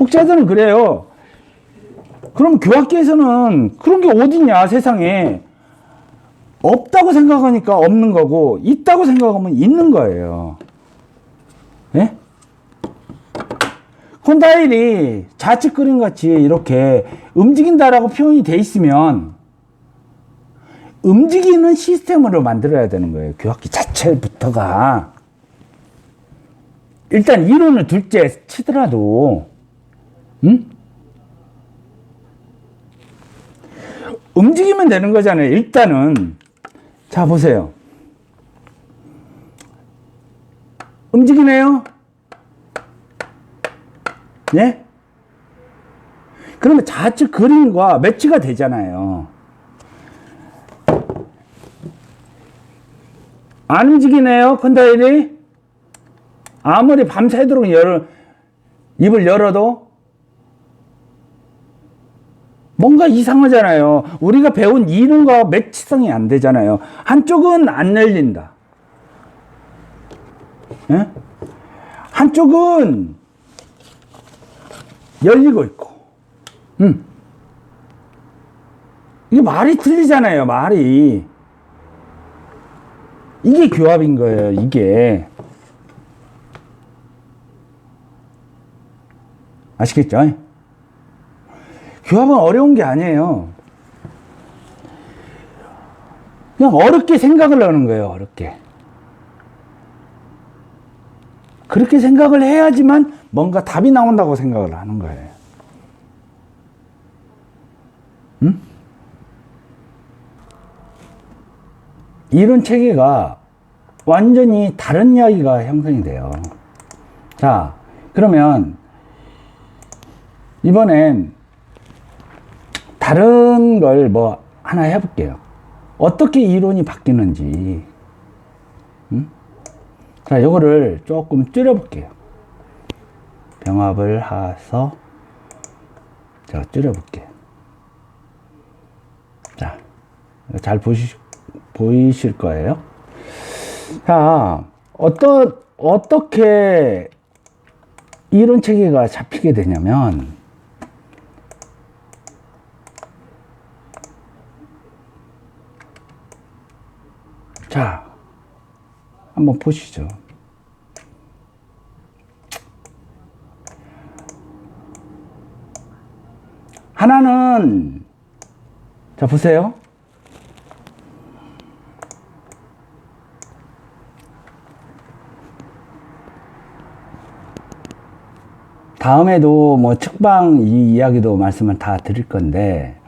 독자들은 그래요. 그럼 교학계에서는 그런 게 어딨냐, 세상에. 없다고 생각하니까 없는 거고, 있다고 생각하면 있는 거예요. 예? 콘다일이 좌측 그림 같이 이렇게 움직인다라고 표현이 돼 있으면 움직이는 시스템으로 만들어야 되는 거예요. 교학기 자체부터가. 일단 이론을 둘째 치더라도, 응? 움직이면 되는 거잖아요. 일단은. 자, 보세요. 움직이네요? 예? 그러면 좌측 그림과 매치가 되잖아요. 안 움직이네요, 콘다일이? 아무리 밤새도록 입을 열어도 뭔가 이상하잖아요. 우리가 배운 이론과 매치성이 안 되잖아요. 한쪽은 안 열린다. 예? 한쪽은 열리고 있고. 이게 말이 틀리잖아요, 말이. 이게 교합인 거예요, 이게. 아시겠죠? 교합은 어려운 게 아니에요. 그냥 어렵게 생각을 하는 거예요, 어렵게. 그렇게 생각을 해야지만 뭔가 답이 나온다고 생각을 하는 거예요. 응? 이론 체계가 완전히 다른 이야기가 형성이 돼요. 자, 그러면 이번엔 다른 걸 뭐 하나 해볼게요. 어떻게 이론이 바뀌는지. 응? 자, 요거를 조금 줄여볼게요. 병합을 해서 제가 줄여볼게요. 자, 잘 보이실 거예요. 자, 어떻게 이론 체계가 잡히게 되냐면, 자, 한번 보시죠. 하나는, 자, 보세요. 다음에도 뭐 측방 이 이야기도 말씀을 다 드릴 건데,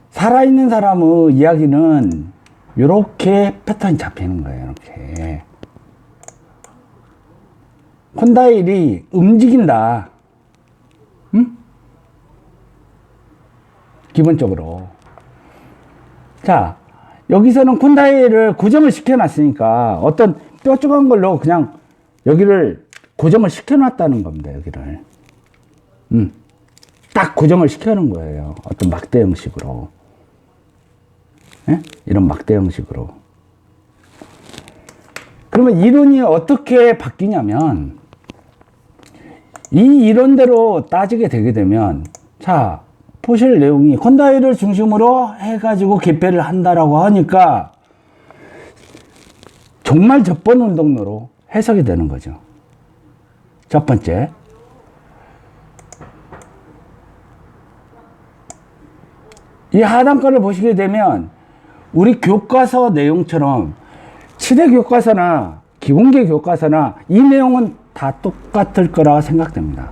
살아있는 사람의 이야기는 이렇게 패턴이 잡히는 거예요. 이렇게 콘다일이 움직인다. 응? 기본적으로. 자, 여기서는 콘다일을 고정을 시켜놨으니까 어떤 뾰족한 걸로 그냥 여기를 고정을 시켜놨다는 겁니다. 여기를 딱 고정을 시켜놓은 거예요. 어떤 막대 형식으로. 예? 이런 막대 형식으로. 그러면 이론이 어떻게 바뀌냐면, 이 이론대로 따지게 되게 되면, 자, 보실 내용이 콘다일을 중심으로 해가지고 개폐를 한다라고 하니까 정말 접번 운동로로 해석이 되는 거죠. 첫 번째. 이 하단권을 보시게 되면 우리 교과서 내용처럼 치대 교과서나 기본계 교과서나 이 내용은 다 똑같을 거라 생각됩니다.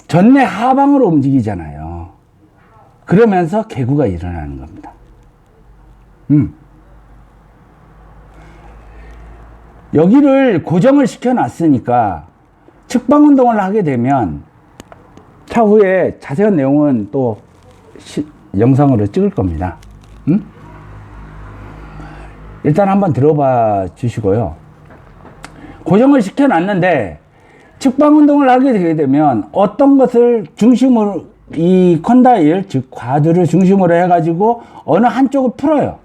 전내 하방으로 움직이잖아요. 그러면서 개구가 일어나는 겁니다. 여기를 고정을 시켜놨으니까 측방 운동을 하게 되면 차후에 자세한 내용은 또 영상으로 찍을 겁니다. 일단 한번 들어봐 주시고요. 고정을 시켜놨는데 측방 운동을 하게 되게 되면 어떤 것을 중심으로, 이 콘다일, 즉 과두를 중심으로 해가지고 어느 한쪽을 풀어요.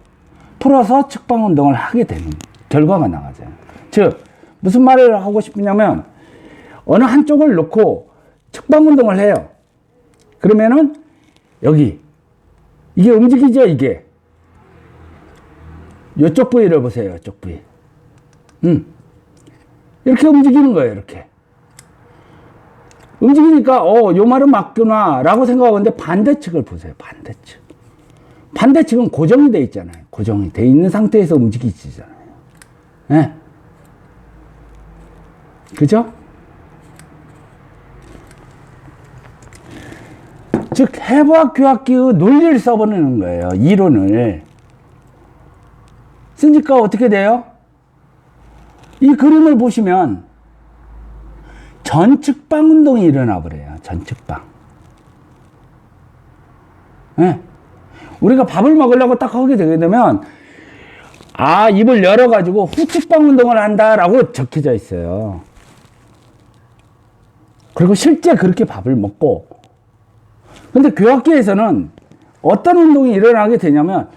풀어서 측방 운동을 하게 되는 결과가 나가죠. 즉 무슨 말을 하고 싶으냐면 어느 한쪽을 놓고 측방 운동을 해요. 그러면은 여기 이게 움직이죠. 이게 이쪽 부위를 보세요. 이쪽 부위. 이렇게 움직이는 거예요. 이렇게 움직이니까 요 말은 맞구나 라고 생각하는데 반대측을 보세요. 반대측. 반대측은 고정이 돼 있잖아요. 고정이 돼 있는 상태에서 움직이지잖아요. 네. 그죠? 즉 해부학 교학기의 논리를 써보는 거예요. 이론을 쓰니까 어떻게 돼요? 이 그림을 보시면 전측방 운동이 일어나 버려요. 전측방. 네. 우리가 밥을 먹으려고 딱 하게 되게 되면 입을 열어가지고 후측방 운동을 한다라고 적혀져 있어요. 그리고 실제 그렇게 밥을 먹고, 근데 교학기에서는 어떤 운동이 일어나게 되냐면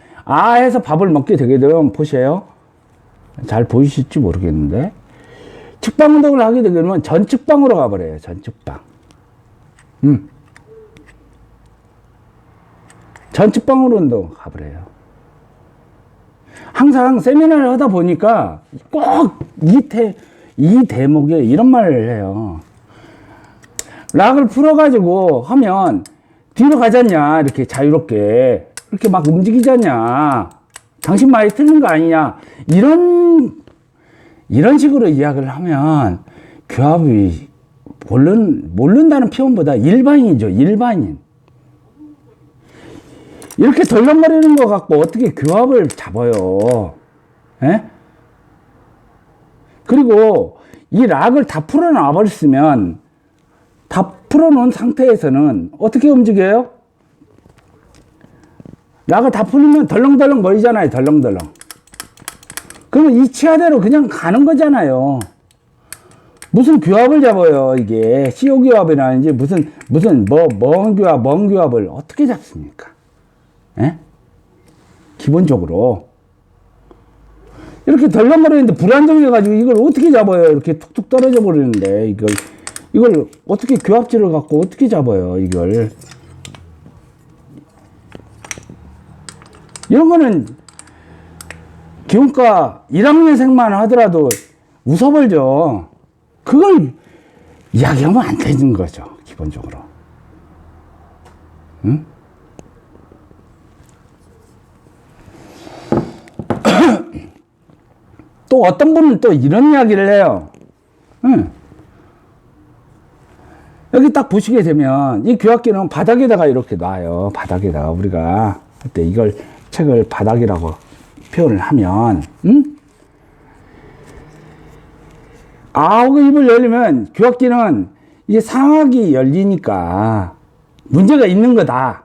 해서 밥을 먹게 되게 되면 보세요. 잘 보이실지 모르겠는데 측방 운동을 하게 되면 전측방으로 가버려요. 전측방. 전측방으로 운동 가버려요. 항상 세미나를 하다 보니까 꼭 이 대목에 이런 말을 해요. 락을 풀어가지고 하면 뒤로 가잖냐, 이렇게 자유롭게 이렇게 막 움직이잖냐, 당신 말이 틀린 거 아니냐, 이런 식으로 이야기를 하면 교합이 모른다는 표현보다 일반인이죠. 일반인. 이렇게 덜렁거리는 것 같고 어떻게 교합을 잡아요? 에? 그리고 이 락을 다 풀어놔 버렸으면, 다 풀어놓은 상태에서는 어떻게 움직여요? 락을 다 풀면 덜렁덜렁 거리잖아요. 덜렁덜렁. 그러면 이 치아대로 그냥 가는 거잖아요. 무슨 교합을 잡아요, 이게. CO 교합이라든지 먼 교합을 어떻게 잡습니까? 예? 기본적으로. 이렇게 덜렁거리는데 불안정해가지고 이걸 어떻게 잡아요? 이렇게 툭툭 떨어져 버리는데, 이걸 어떻게 교합지를 갖고 어떻게 잡아요, 이걸. 이런 거는 기본과 1학년생만 하더라도 웃어버리죠. 그걸 이야기하면 안 되는 거죠, 기본적으로. 응? 또 어떤 분은 또 이런 이야기를 해요. 응. 여기 딱 보시게 되면 이 교학기는 바닥에다가 이렇게 놔요. 바닥에다가 우리가 할 때 이걸 책을 바닥이라고 표현을 하면, 입을 열리면 교학기는 이게 상악이 열리니까 문제가 있는 거다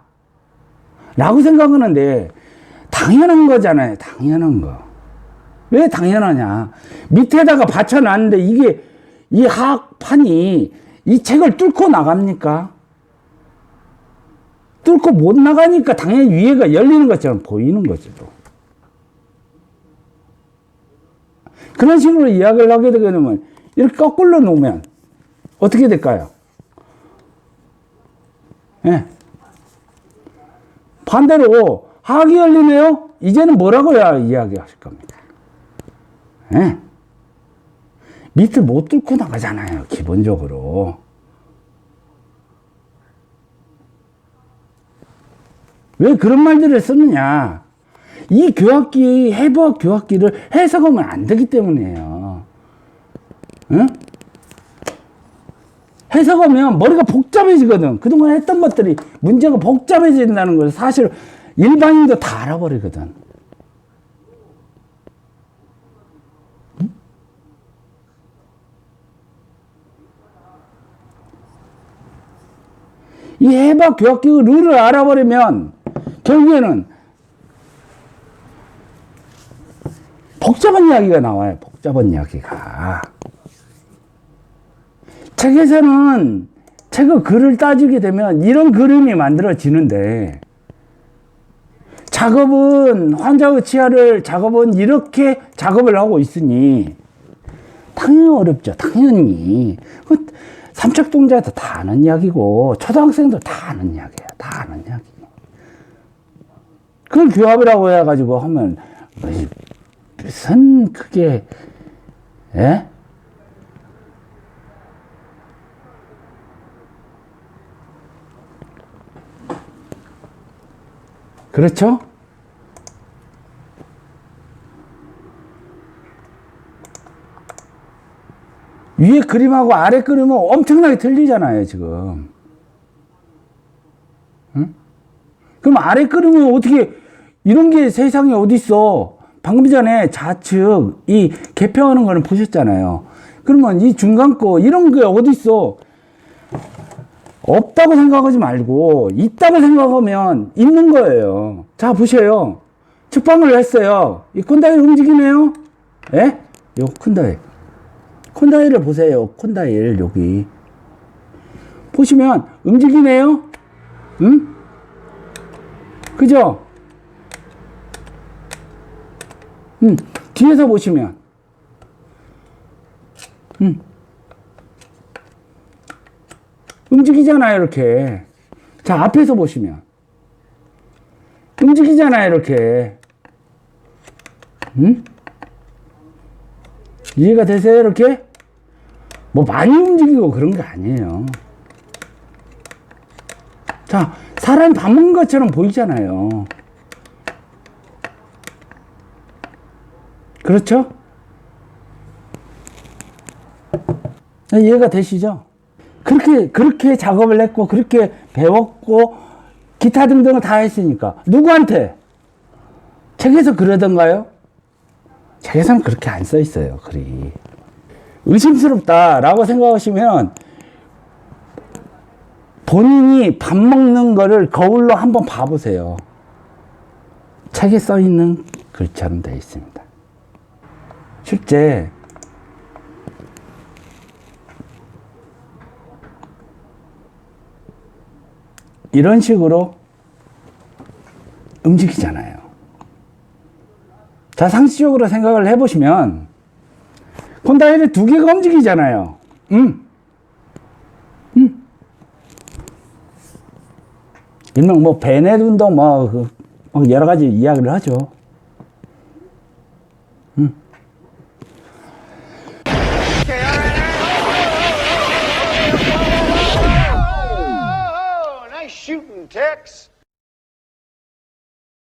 라고 생각하는데 당연한 거잖아요. 당연한 거. 왜 당연하냐? 밑에다가 받쳐놨는데 이게 이 하악판이 이 책을 뚫고 나갑니까? 뚫고 못 나가니까 당연히 위에가 열리는 것처럼 보이는 거죠. 그런 식으로 이야기를 하게 되면 이렇게 거꾸로 놓으면 어떻게 될까요? 예. 반대로 하악이 열리네요? 이제는 뭐라고 이야기하실 겁니까? 예. 밑을 못 뚫고 나가잖아요, 기본적으로. 왜 그런 말들을 쓰느냐? 이 교학기, 해부학 교학기를 해석하면 안 되기 때문이에요. 응? 해석하면 머리가 복잡해지거든. 그동안 했던 것들이 문제가 복잡해진다는 걸 사실 일반인도 다 알아버리거든. 응? 이 해부학 교학기 룰을 알아버리면 결국에는 복잡한 이야기가 나와요. 복잡한 이야기가. 책에서는 책의 글을 따지게 되면 이런 그림이 만들어지는데 작업은, 환자의 치아를 작업은 이렇게 작업을 하고 있으니, 당연히 어렵죠. 당연히. 그 삼척동자도 다 아는 이야기고, 초등학생도 다 아는 이야기야. 다 아는 이야기. 그걸 규합이라고 해가지고 하면, 무슨, 그게, 예? 그렇죠? 위에 그림하고 아래 그림은 엄청나게 틀리잖아요, 지금. 응? 그럼 아래 그림은 어떻게, 이런 게 세상에 어딨어? 방금 전에 좌측, 이 개평하는 거는 보셨잖아요. 그러면 이 중간 거, 이런 게 어딨어? 없다고 생각하지 말고, 있다고 생각하면 있는 거예요. 자, 보세요. 측방을 했어요. 이 콘다일 움직이네요? 예? 요 콘다일. 콘다일을 보세요. 콘다일, 여기. 보시면, 움직이네요? 응? 그죠? 뒤에서 보시면. 움직이잖아요, 이렇게. 자, 앞에서 보시면. 움직이잖아요, 이렇게. 이해가 되세요, 이렇게? 뭐 많이 움직이고 그런 게 아니에요. 자, 사람이 밥 먹는 것처럼 보이잖아요. 그렇죠? 이해가 되시죠? 그렇게 작업을 했고, 그렇게 배웠고, 기타 등등을 다 했으니까. 누구한테? 책에서 그러던가요? 책에서는 그렇게 안 써 있어요, 글이. 의심스럽다라고 생각하시면, 본인이 밥 먹는 거를 거울로 한번 봐보세요. 책에 써 있는 글처럼 되어 있습니다. 실제, 이런 식으로 움직이잖아요. 자, 상식적으로 생각을 해보시면, 콘다일이 두 개가 움직이잖아요. 일명 뭐, 베넷 운동, 뭐, 여러 가지 이야기를 하죠. Nice shooting, Tex.